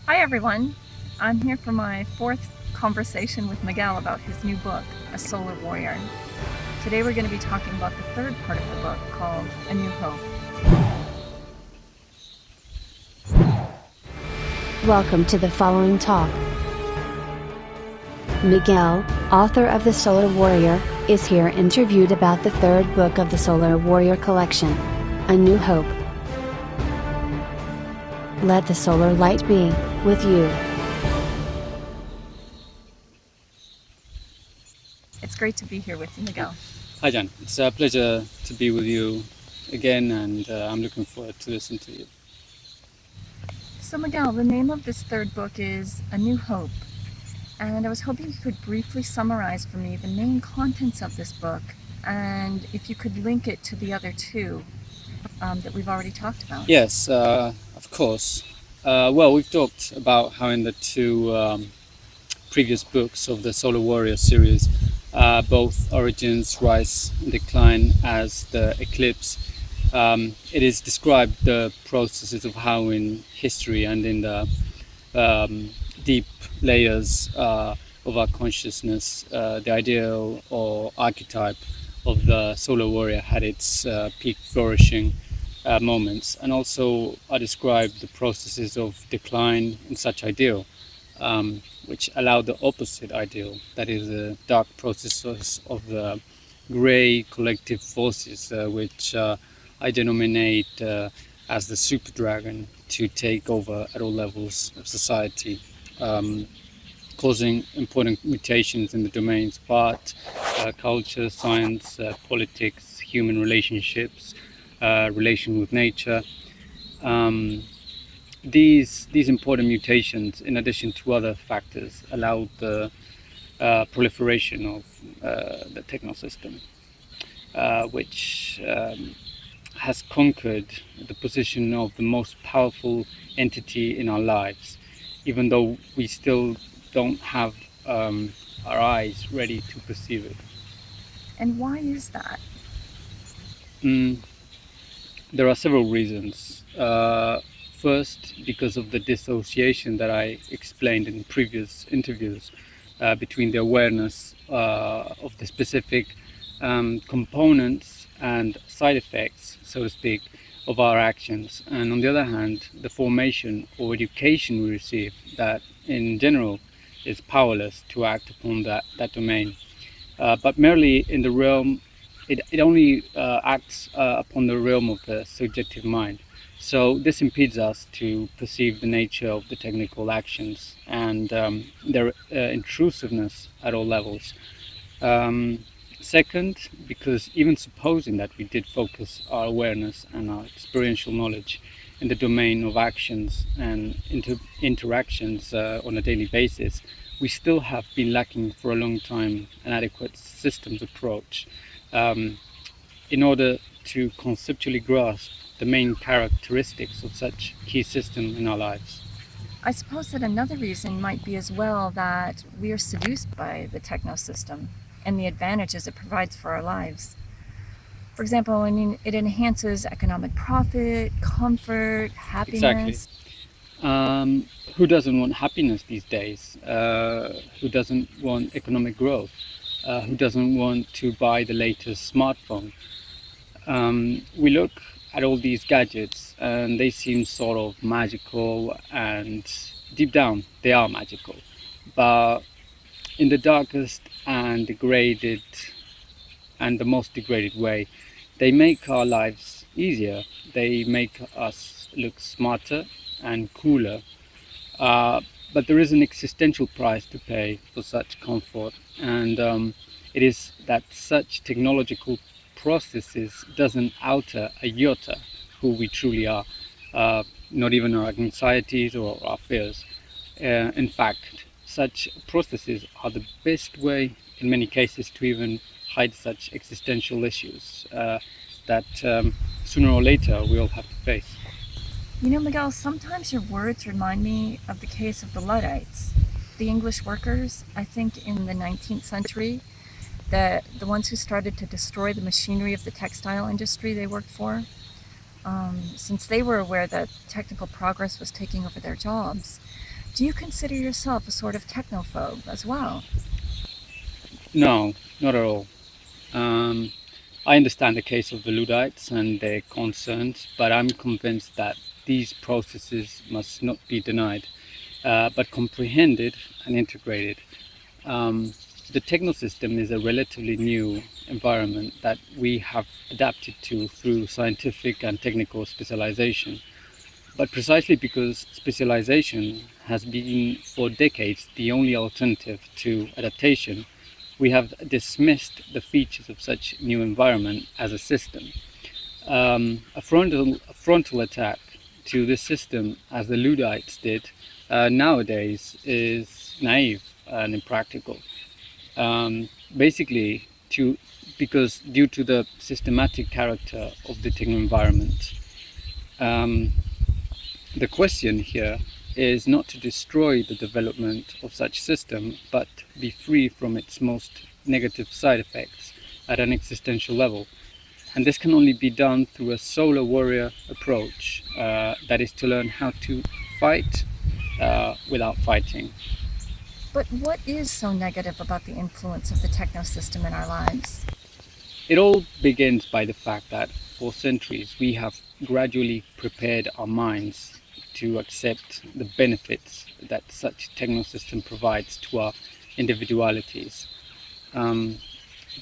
Hi everyone! I'm here for my fourth conversation with Miguel about his new book, A Solar Warrior. Today we're going to be talking about the third part of the book called A New Hope. Welcome to the following talk. Miguel, author of The Solar Warrior, is here interviewed about the third book of the Solar Warrior collection, A New Hope. Let the solar light be with you. It's great to be here with you, Miguel. Hi Jan, it's a pleasure to be with you again, and I'm looking forward to listen to you. So Miguel, the name of this third book is A New Hope, and I was hoping you could briefly summarize for me the main contents of this book, and if you could link it to the other two that we've already talked about. Yes, of course. Well, we've talked about how in the two previous books of the Solar Warrior series, both Origins, Rise and Decline as the Eclipse, it is described the processes of how in history and in the deep layers of our consciousness, the ideal or archetype of the solar warrior had its peak flourishing moments, and also I described the processes of decline in such ideal, which allowed the opposite ideal, that is the dark processes of the grey collective forces, which I denominate as the super dragon, to take over at all levels of society, causing important mutations in the domains of art, culture, science, politics, human relationships, relation with nature. These important mutations, in addition to other factors, allowed the proliferation of the Techno-System, which has conquered the position of the most powerful entity in our lives, even though we still don't have our eyes ready to perceive it. And why is that? There are several reasons. First, because of the dissociation that I explained in previous interviews between the awareness of the specific components and side effects, so to speak, of our actions, and on the other hand, the formation or education we receive that in general is powerless to act upon that domain, but merely in the realm, it only acts upon the realm of the subjective mind. So this impedes us to perceive the nature of the technical actions and their intrusiveness at all levels. Second, because even supposing that we did focus our awareness and our experiential knowledge in the domain of actions and interactions on a daily basis, we still have been lacking for a long time an adequate systems approach in order to conceptually grasp the main characteristics of such key system in our lives. I suppose that another reason might be as well that we are seduced by the Techno-System and the advantages it provides for our lives. For example, I mean, it enhances economic profit, comfort, happiness. Exactly. Who doesn't want happiness these days? Who doesn't want economic growth? Who doesn't want to buy the latest smartphone? We look at all these gadgets and they seem sort of magical, and deep down they are magical, but in the darkest and degraded and the most degraded way, they make our lives easier. They make us look smarter and cooler, but there is an existential price to pay for such comfort, and it is that such technological processes doesn't alter a iota who we truly are, not even our anxieties or our fears. In fact, such processes are the best way in many cases to even hide such existential issues that sooner or later we all have to face. You know, Miguel, sometimes your words remind me of the case of the Luddites, the English workers, I think in the 19th century, the ones who started to destroy the machinery of the textile industry they worked for, since they were aware that technical progress was taking over their jobs. Do you consider yourself a sort of technophobe as well? No, not at all. I understand the case of the Luddites and their concerns, but I'm convinced that these processes must not be denied, but comprehended and integrated. Um, the Techno-System is a relatively new environment that we have adapted to through scientific and technical specialization. But precisely because specialization has been for decades the only alternative to adaptation, we have dismissed the features of such new environment as a system. A frontal attack to this system, as the Luddites did, nowadays is naive and impractical. Basically, because due to the systematic character of the techno environment. Um, the question here is not to destroy the development of such system, but be free from its most negative side effects at an existential level. And this can only be done through a solar warrior approach, that is to learn how to fight without fighting. But what is so negative about the influence of the techno-system in our lives? It all begins by the fact that for centuries we have gradually prepared our minds to accept the benefits that such techno-system provides to our individualities. Um,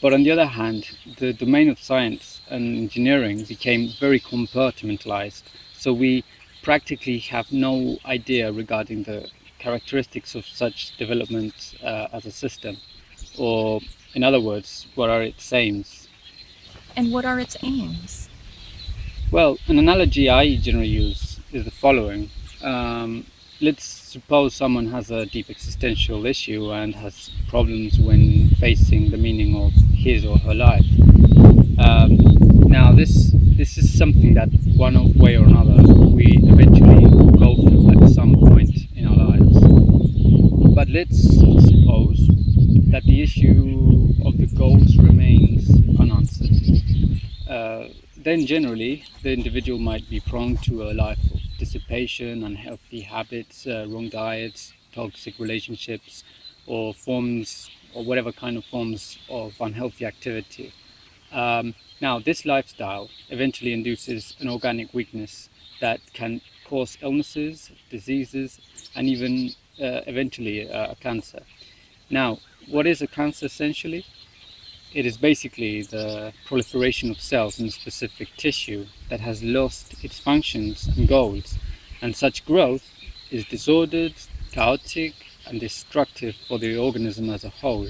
but on the other hand, the domain of science and engineering became very compartmentalized, so we practically have no idea regarding the characteristics of such development as a system, or in other words, what are its aims. And what are its aims? Well, an analogy I generally use is the following. Let's suppose someone has a deep existential issue and has problems when facing the meaning of his or her life. Um, Now, this is something that one way or another we eventually go through at some point in our lives. But let's suppose that the issue of the goals remains unanswered. Then generally the individual might be prone to a life of dissipation, unhealthy habits, wrong diets, toxic relationships, or forms or whatever kind of forms of unhealthy activity. Now, this lifestyle eventually induces an organic weakness that can cause illnesses, diseases, and even eventually cancer. Now, what is a cancer essentially? It is basically the proliferation of cells in a specific tissue that has lost its functions and goals, and such growth is disordered, chaotic, and destructive for the organism as a whole.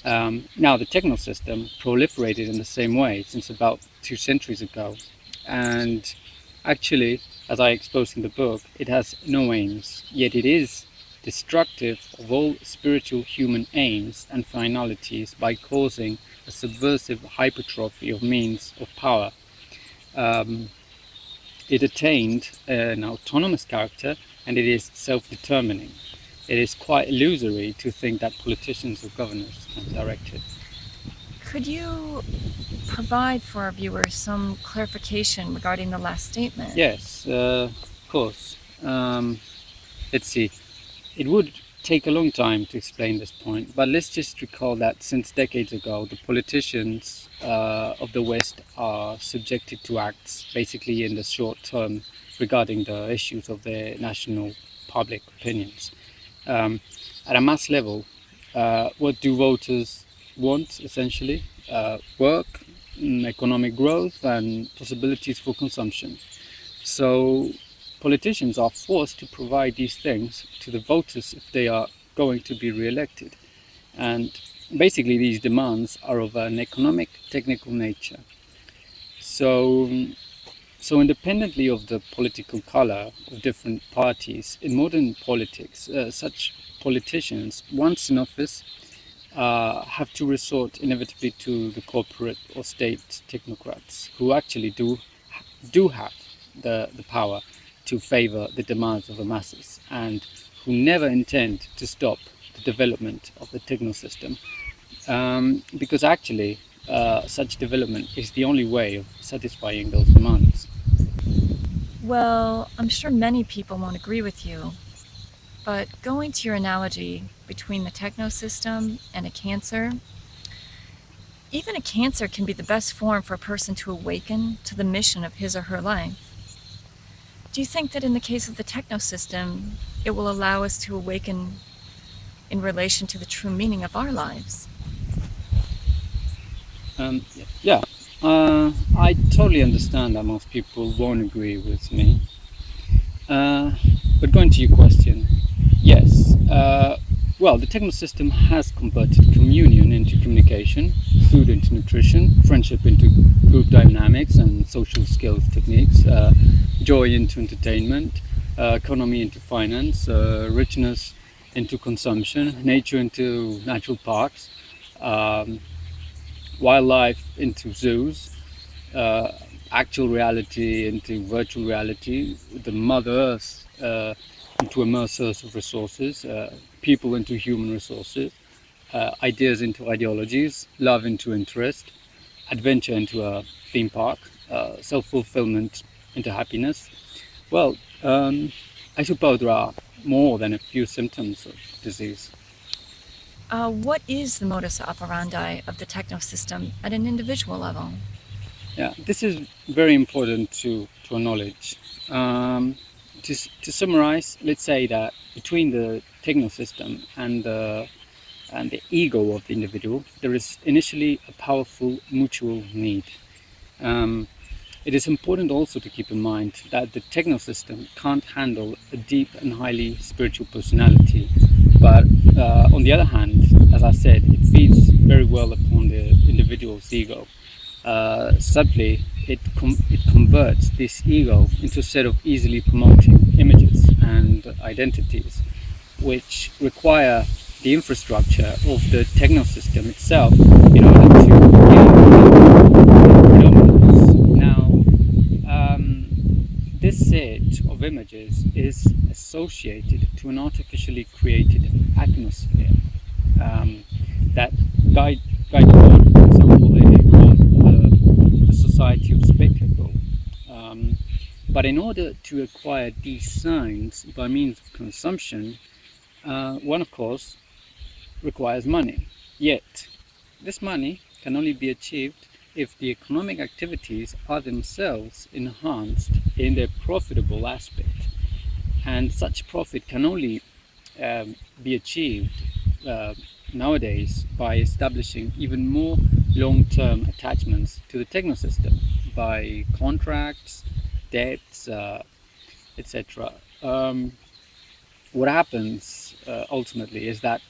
Now, the techno system proliferated in the same way since about 2 centuries ago, and actually, as I exposed in the book, it has no aims, yet it is destructive of all spiritual human aims and finalities by causing a subversive hypertrophy of means of power. Um, it attained an autonomous character and it is self-determining. It is quite illusory to think that politicians or governors can direct it. Could you provide for our viewers some clarification regarding the last statement? Yes, of course. Let's see. It would take a long time to explain this point, but let's just recall that since decades ago, the politicians of the West are subjected to acts basically in the short term regarding the issues of their national public opinions. At a mass level, what do voters want essentially? Work, economic growth, and possibilities for consumption. So politicians are forced to provide these things to the voters if they are going to be re-elected. And basically these demands are of an economic, technical nature. So, so independently of the political color of different parties, in modern politics, such politicians, once in office, have to resort inevitably to the corporate or state technocrats who actually do have the power to favor the demands of the masses and who never intend to stop the development of the techno system, because actually such development is the only way of satisfying those demands. Well, I'm sure many people won't agree with you. But going to your analogy between the techno-system and a cancer, even a cancer can be the best form for a person to awaken to the mission of his or her life. Do you think that in the case of the techno-system, it will allow us to awaken in relation to the true meaning of our lives? Yeah, I totally understand that most people won't agree with me. But going to your question, yes. Well, the techno-system has converted communion into communication, food into nutrition, friendship into group dynamics and social skills techniques, joy into entertainment, economy into finance, richness into consumption, nature into natural parks, um, wildlife into zoos, uh, actual reality into virtual reality, the mother earth into immersive of resources, people into human resources, ideas into ideologies, love into interest, adventure into a theme park, self-fulfillment into happiness. Well, I suppose there are more than a few symptoms of disease. What is the modus operandi of the techno-system at an individual level? Yeah, this is very important to acknowledge. To summarize, let's say that between the techno system and the ego of the individual, there is initially a powerful mutual need. Um, it is important also to keep in mind that the techno system can't handle a deep and highly spiritual personality, but on the other hand, as I said, it feeds very well upon the individual's ego. Subtly, it converts this ego into a set of easily promoting images and identities, which require the infrastructure of the techno system itself in order to gain predominance. Now, this set of images is associated to an artificially created atmosphere um, that guide toward, for example, the society of spectacle. Um, but in order to acquire these signs by means of consumption, one, of course, requires money. Yet, this money can only be achieved if the economic activities are themselves enhanced in their profitable aspect. And such profit can only be achieved uh, nowadays by establishing even more long-term attachments to the techno system by contracts, debts, etc. What happens ultimately is that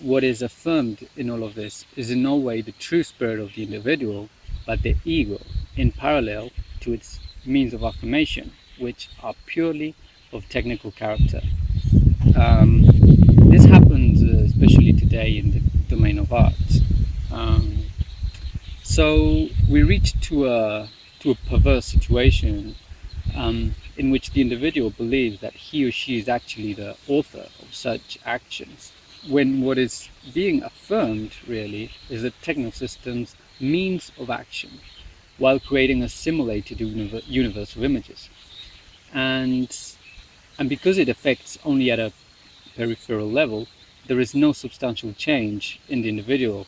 what is affirmed in all of this is in no way the true spirit of the individual, but the ego in parallel to its means of affirmation, which are purely of technical character. Um, this happens especially today in the domain of art. Um, so we reach to a perverse situation in which the individual believes that he or she is actually the author of such actions, when what is being affirmed really is the techno system's means of action, while creating a simulated universe of images. And and because it affects only at a peripheral level, there is no substantial change in the individual.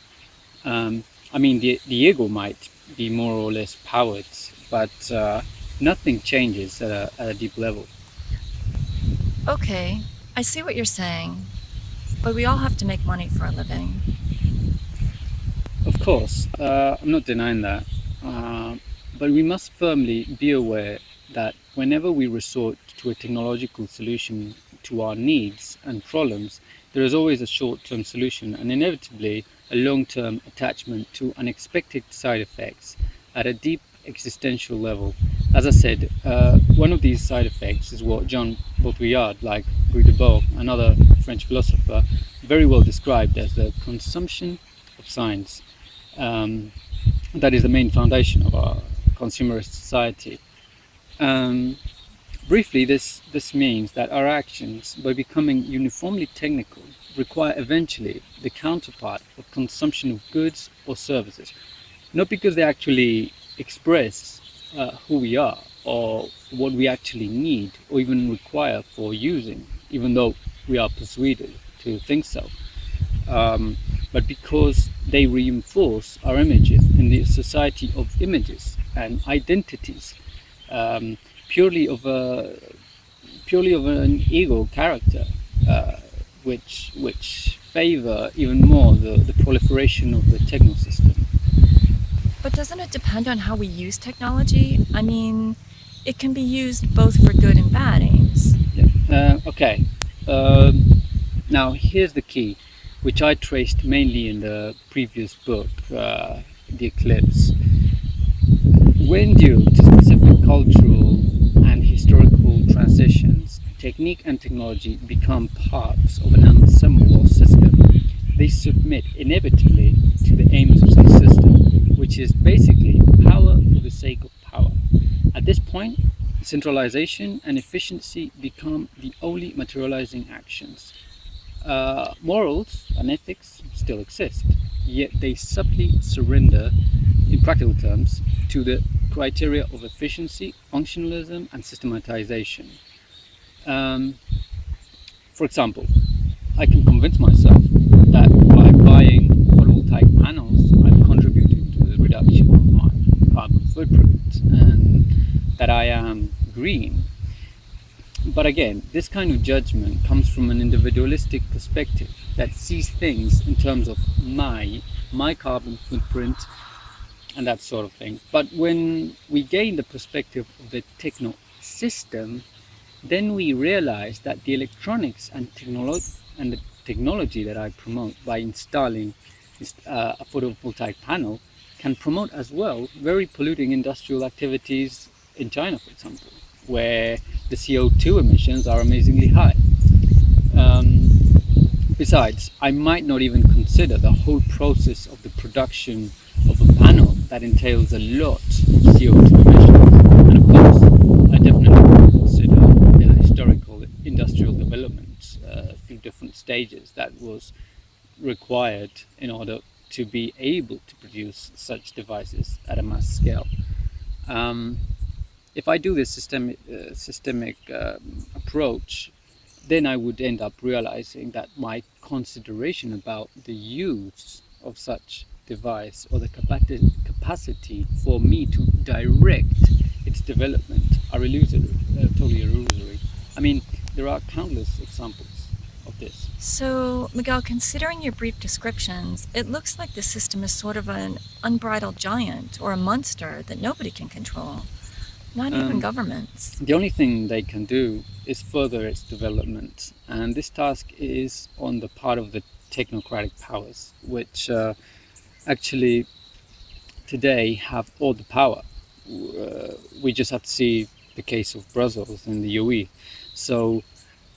Um, I mean, the ego might be more or less powered, but nothing changes at a deep level. Okay, I see what you're saying, but we all have to make money for a living. Of course, I'm not denying that, but we must firmly be aware that whenever we resort to a technological solution to our needs and problems, there is always a short-term solution and inevitably a long-term attachment to unexpected side effects at a deep existential level. As I said, one of these side effects is what Jean Baudrillard, like Guy Debord, another French philosopher, very well described as the consumption of science. Um, that is the main foundation of our consumerist society. Um, Briefly, this means that our actions, by becoming uniformly technical, require eventually the counterpart of consumption of goods or services, not because they actually express who we are or what we actually need or even require for using even though we are persuaded to think so, but because they reinforce our images in the society of images and identities, um, purely of an ego character, uh, which favor even more the proliferation of the techno-system. But doesn't it depend on how we use technology? I mean, it can be used both for good and bad aims. Yeah. Okay. Um, Now here's the key, which I traced mainly in the previous book, The Eclipse. When due to specific cultural and historical transitions, technique and technology become parts of an ensemble or system. They submit inevitably to the aims of the system, which is basically power for the sake of power. At this point, centralization and efficiency become the only materializing actions. Morals and ethics still exist, yet they subtly surrender, in practical terms, to the criteria of efficiency, functionalism, and systematization. Um, for example, I can convince myself that by buying photovoltaic panels, I'm contributing to the reduction of my carbon footprint and that I am green. But again, this kind of judgment comes from an individualistic perspective that sees things in terms of my carbon footprint and that sort of thing. But when we gain the perspective of the techno system, then we realize that the electronics and the technology that I promote by installing a photovoltaic panel can promote as well very polluting industrial activities in China, for example, where the CO2 emissions are amazingly high. Um, Besides, I might not even consider the whole process of the production of a panel that entails a lot of CO2 emissions. And of course, I definitely would consider the historical industrial development through different stages that was required in order to be able to produce such devices at a mass scale. Um, if I do this systemic approach, then I would end up realizing that my consideration about the use of such device or the capacity for me to direct its development are illusory, totally illusory. I mean, there are countless examples of this. So, Miguel, considering your brief descriptions, it looks like the system is sort of an unbridled giant or a monster that nobody can control, not even governments. The only thing they can do is further its development, and this task is on the part of the technocratic powers, which actually today have all the power. We just have to see the case of Brussels and the UE. So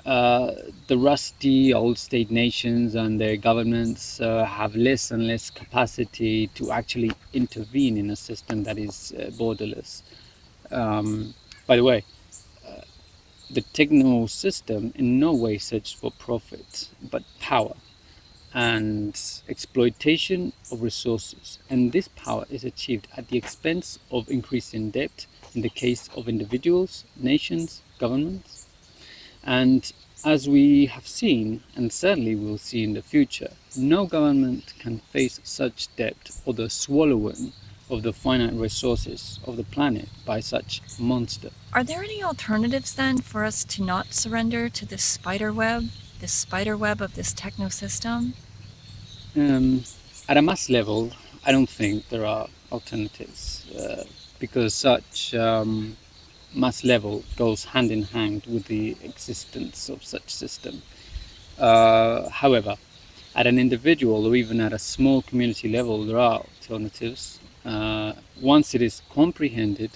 the rusty old state nations and their governments have less and less capacity to actually intervene in a system that is borderless. By the way, the techno system in no way searches for profit, but power and exploitation of resources. And this power is achieved at the expense of increasing debt in the case of individuals, nations, governments. And as we have seen, and certainly will see in the future, no government can face such debt or the swallowing of the finite resources of the planet by such monster. Are there any alternatives then for us to not surrender to this spider web of this techno system? At a mass level, I don't think there are alternatives because such mass level goes hand in hand with the existence of such system. However, at an individual or even at a small community level, there are alternatives. Once it is comprehended,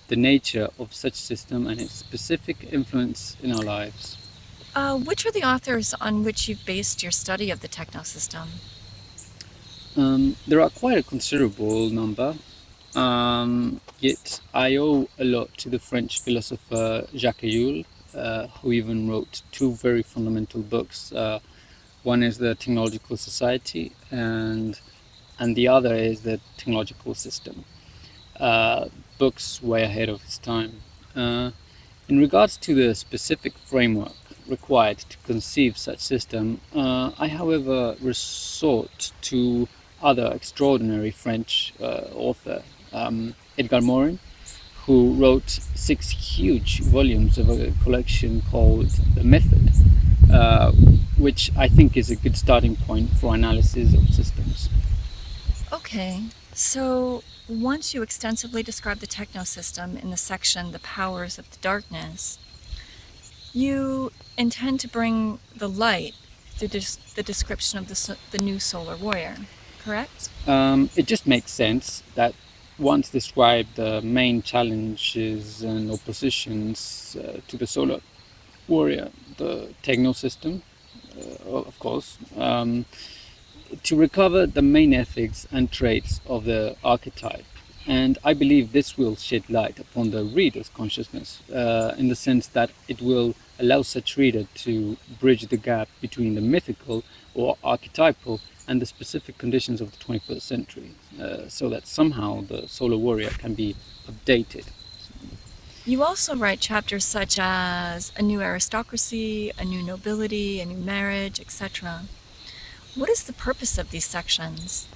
the nature of such system and its specific influence in our lives. Which are the authors on which you've based your study of the techno system? There are quite a considerable number, yet I owe a lot to the French philosopher Jacques Ellul, who even wrote two very fundamental books. One is the Technological Society, and the other is the Technological System. Books way ahead of his time. In regards to the specific framework required to conceive such system, I, however, resort to other extraordinary French author, Edgar Morin, who wrote 6 huge volumes of a collection called The Method, which I think is a good starting point for analysis of systems. Okay, so once you extensively describe the Techno-System in the section The Powers of the Darkness, you intend to bring the light through the description of the new solar warrior, correct? It just makes sense that once describe the main challenges and oppositions to the solar warrior, the Techno-System, of course, to recover the main ethics and traits of the archetype. And I believe this will shed light upon the reader's consciousness in the sense that it will allow such reader to bridge the gap between the mythical or archetypal and the specific conditions of the 21st century, so that somehow the solar warrior can be updated. You also write chapters such as a new aristocracy, a new nobility, a new marriage, etc. What is the purpose of these sections?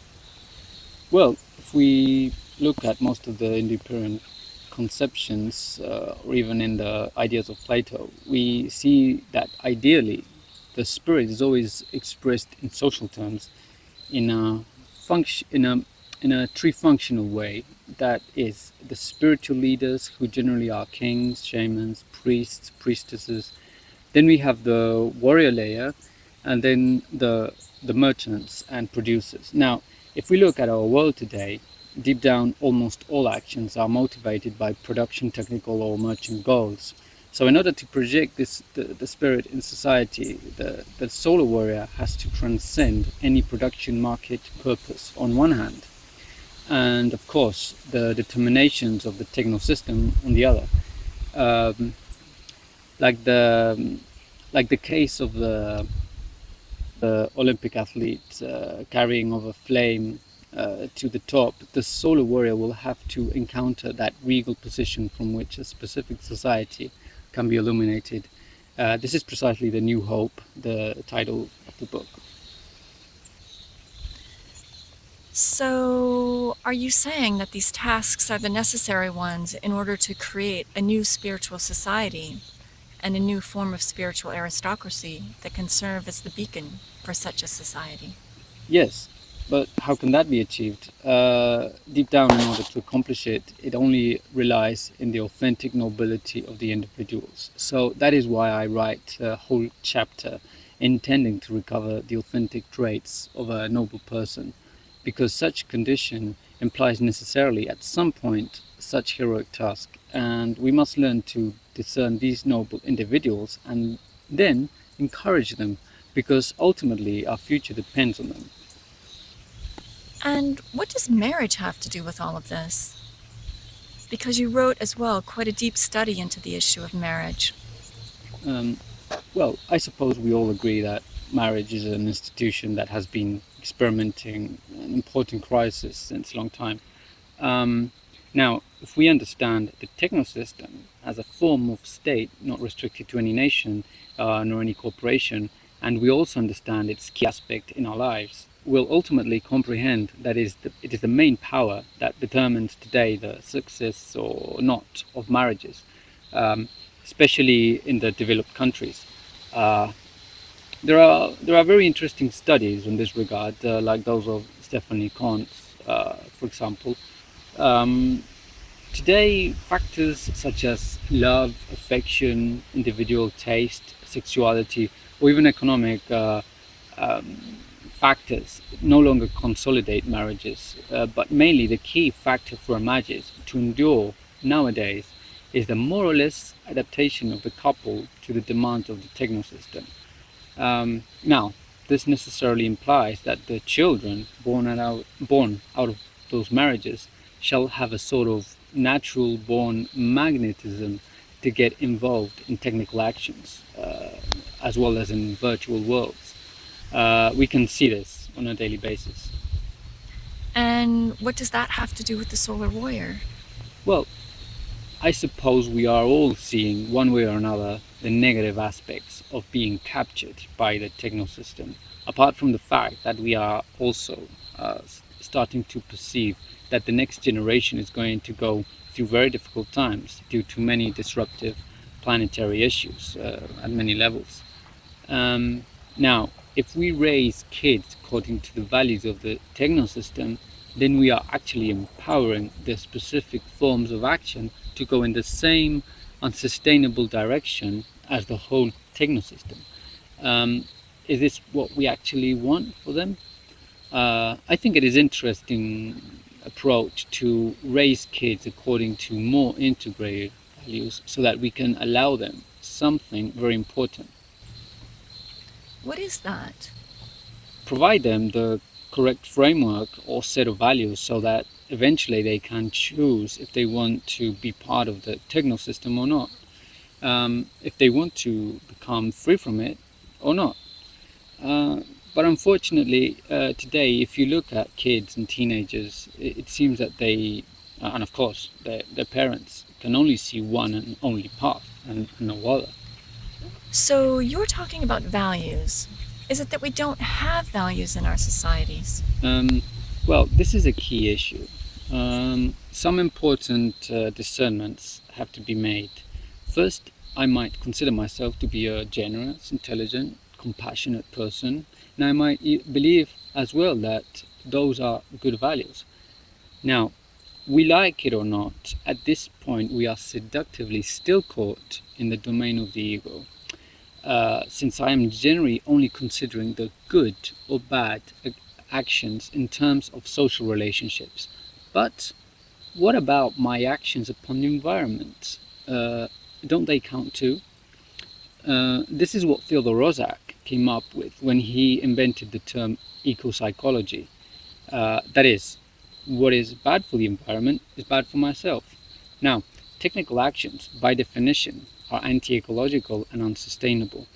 Well, if we look at most of the Indo-European conceptions, or even in the ideas of Plato, we see that ideally the spirit is always expressed in social terms, in a three-functional way. That is, the spiritual leaders, who generally are kings, shamans, priests, priestesses. Then we have the warrior layer, and then the merchants and producers. Now, if we look at our world today, deep down, almost all actions are motivated by production, technical, or merchant goals. So in order to project the spirit in society, the solar warrior has to transcend any production market purpose on one hand, and of course the determinations of the Techno-System on the other. Like the case of the Olympic athlete carrying of a flame to the top, the solar warrior will have to encounter that regal position from which a specific society can be illuminated. This is precisely the New Hope, the title of the book. So, are you saying that these tasks are the necessary ones in order to create a new spiritual society and a new form of spiritual aristocracy that can serve as the beacon for such a society? Yes, but how can that be achieved? Deep down, in order to accomplish it, it only relies in the authentic nobility of the individuals. So that is why I write a whole chapter intending to recover the authentic traits of a noble person, because such condition implies necessarily at some point such heroic task, and we must learn to discern these noble individuals and then encourage them, because ultimately our future depends on them. And what does marriage have to do with all of this? Because you wrote as well quite a deep study into the issue of marriage. Well, I suppose we all agree that marriage is an institution that has been experimenting an important crisis since a long time. Now, if we understand the Techno-System as a form of state not restricted to any nation nor any corporation, and we also understand its key aspect in our lives, we'll ultimately comprehend that it is the main power that determines today the success or not of marriages, especially in the developed countries. There are very interesting studies in this regard, like those of Stephanie Kantz, for example. Today, factors such as love, affection, individual taste, sexuality, or even economic factors no longer consolidate marriages, but mainly the key factor for a marriage to endure nowadays is the more or less adaptation of the couple to the demands of the Techno-System. Now, this necessarily implies that the children born out of those marriages shall have a sort of natural born magnetism to get involved in technical actions, as well as in virtual worlds. We can see this on a daily basis. And what does that have to do with the solar warrior? Well, I suppose we are all seeing, one way or another, the negative aspects of being captured by the techno-system, apart from the fact that we are also starting to perceive that the next generation is going to go through very difficult times due to many disruptive planetary issues at many levels. Now, if we raise kids according to the values of the techno-system, then we are actually empowering the specific forms of action to go in the same unsustainable direction as the whole techno-system. Is this what we actually want for them? I think it is interesting approach to raise kids according to more integrated values so that we can allow them something very important. What is that? Provide them the correct framework or set of values so that eventually they can choose if they want to be part of the techno system or not, if they want to become free from it or not. But unfortunately, today, if you look at kids and teenagers, it seems that they, and of course, their parents can only see one and only path and no other. So you're talking about values. Is it that we don't have values in our societies? Well, this is a key issue. Some important discernments have to be made. First, I might consider myself to be a generous, intelligent, compassionate person, and I might believe as well that those are good values. Now, we like it or not, at this point we are seductively still caught in the domain of the ego. Since I am generally only considering the good or bad actions in terms of social relationships. But what about my actions upon the environment? Don't they count too? This is what Theodor Roszak came up with when he invented the term eco-psychology. That is, what is bad for the environment is bad for myself. Now, technical actions, by definition, are anti-ecological and unsustainable.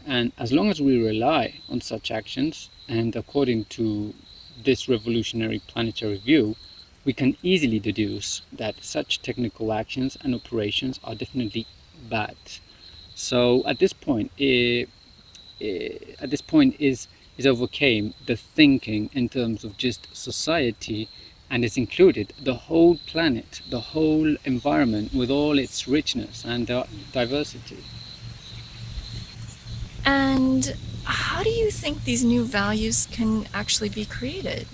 And as long as we rely on such actions, and according to this revolutionary planetary view, we can easily deduce that such technical actions and operations are definitely bad. So at this point, is overcame the thinking in terms of just society, and it's included the whole planet, the whole environment with all its richness and diversity. And how do you think these new values can actually be created?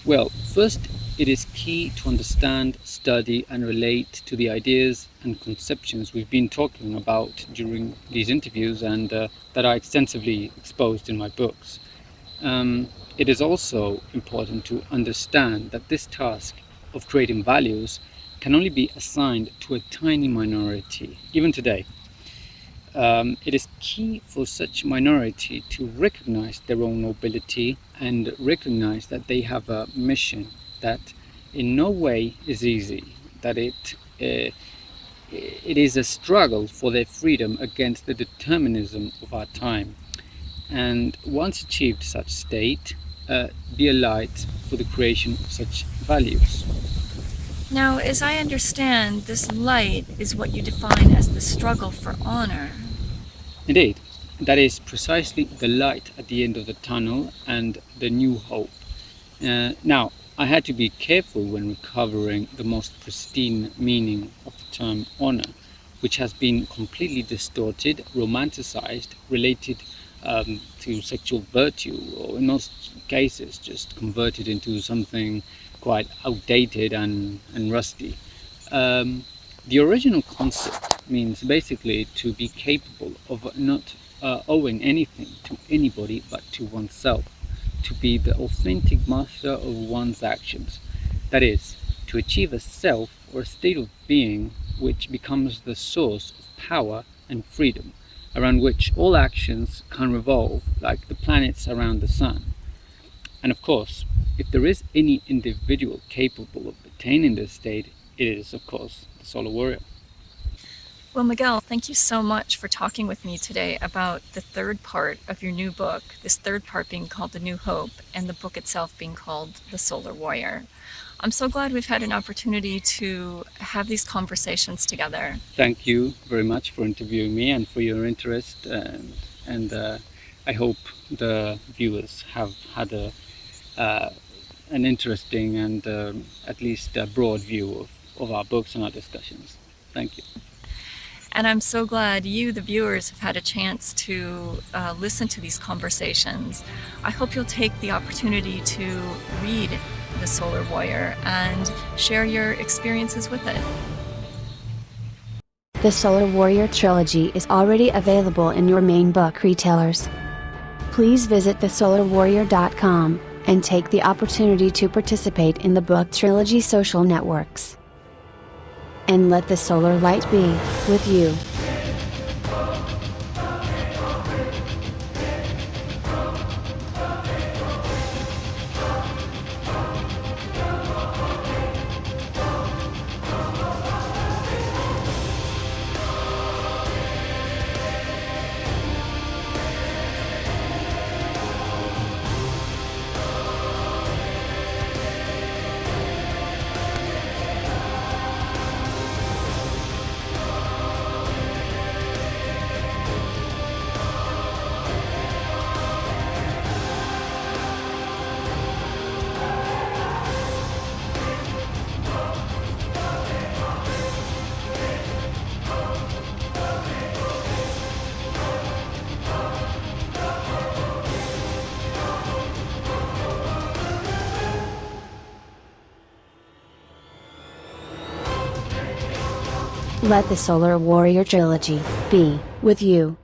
Well, first, it is key to understand, study, and relate to the ideas and conceptions we've been talking about during these interviews and that are extensively exposed in my books. It is also important to understand that this task of creating values can only be assigned to a tiny minority, even today. It is key for such minority to recognize their own nobility and recognize that they have a mission that in no way is easy, that it is a struggle for their freedom against the determinism of our time. And once achieved such state, be a light for the creation of such values. Now, as I understand, this light is what you define as the struggle for honor. Indeed, that is precisely the light at the end of the tunnel and the new hope. Now, I had to be careful when recovering the most pristine meaning of the term honor, which has been completely distorted, romanticized, related to sexual virtue, or in most cases just converted into something quite outdated and rusty. The original concept means basically to be capable of not owing anything to anybody but to oneself, to be the authentic master of one's actions. That is, to achieve a self or a state of being which becomes the source of power and freedom, around which all actions can revolve like the planets around the sun. And of course, if there is any individual capable of attaining this state, it is, of course, the solar warrior. Well, Miguel, thank you so much for talking with me today about the third part of your new book, this third part being called The New Hope, and the book itself being called The Solar Warrior. I'm so glad we've had an opportunity to have these conversations together. Thank you very much for interviewing me and for your interest, and I hope the viewers have had an interesting and at least a broad view of our books and our discussions. Thank you. And I'm so glad you, the viewers, have had a chance to listen to these conversations. I hope you'll take the opportunity to read The Solar Warrior and share your experiences with it. The Solar Warrior trilogy is already available in your main book retailers. Please visit thesolarwarrior.com and take the opportunity to participate in the book trilogy social networks. And let the solar light be with you. Let the Solar Warrior trilogy be with you.